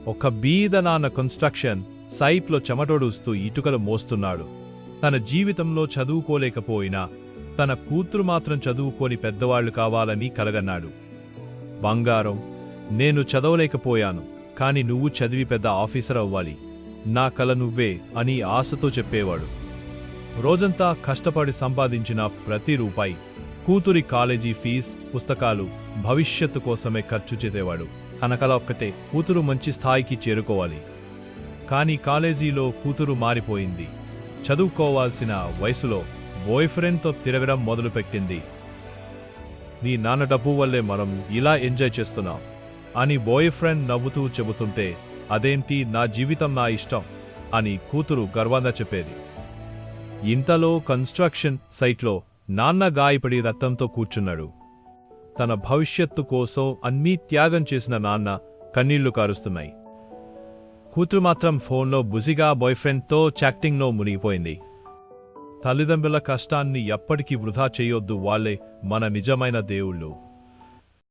ఒక బీద నాన్న కన్స్ట్రక్షన్ సైట్లో చెమటోడుస్తూ ఇటుకలు మోస్తున్నాడు. తన జీవితంలో చదువుకోలేకపోయినా తన కూతురు మాత్రం చదువుకొని పెద్దవాళ్లు కావాలని కలగన్నాడు. బంగారం, నేను చదవలేకపోయాను, కాని నువ్వు చదివి పెద్ద ఆఫీసర్ అవ్వాలి, నా కల నువ్వే అని ఆశతో చెప్పేవాడు. రోజంతా కష్టపడి సంపాదించిన ప్రతి రూపాయి కూతురి కాలేజీ ఫీజు, పుస్తకాలు, భవిష్యత్తు కోసమే ఖర్చు చేసేవాడు. తన కల ఒక్కటే, కూతురు మంచి స్థాయికి చేరుకోవాలి. కానీ కాలేజీలో కూతురు మారిపోయింది. చదువుకోవాల్సిన వయసులో బాయ్ ఫ్రెండ్తో తిరగడం మొదలుపెట్టింది. నీ నాన్న డబ్బు వల్లే మనం ఇలా ఎంజాయ్ చేస్తున్నాం అని బాయ్ ఫ్రెండ్ నవ్వుతూ చెబుతుంటే, అదేంటి, నా జీవితం నా ఇష్టం అని కూతురు గర్వంగా చెప్పేది. ఇంతలో కన్స్ట్రక్షన్ సైట్లో నాన్న గాయపడి రక్తంతో కూర్చున్నాడు. తన భవిష్యత్తు కోసం అన్నీ త్యాగం చేసిన నాన్న కన్నీళ్లు కారుస్తున్నాయి. కూతురు మాత్రం ఫోన్లో బిజీగా బాయ్ ఫ్రెండ్తో చాటింగ్లో మునిగిపోయింది. తల్లిదండ్రుల కష్టాన్ని ఎప్పటికీ వృధా చేయొద్దు, వాళ్ళే మన నిజమైన దేవుళ్ళు.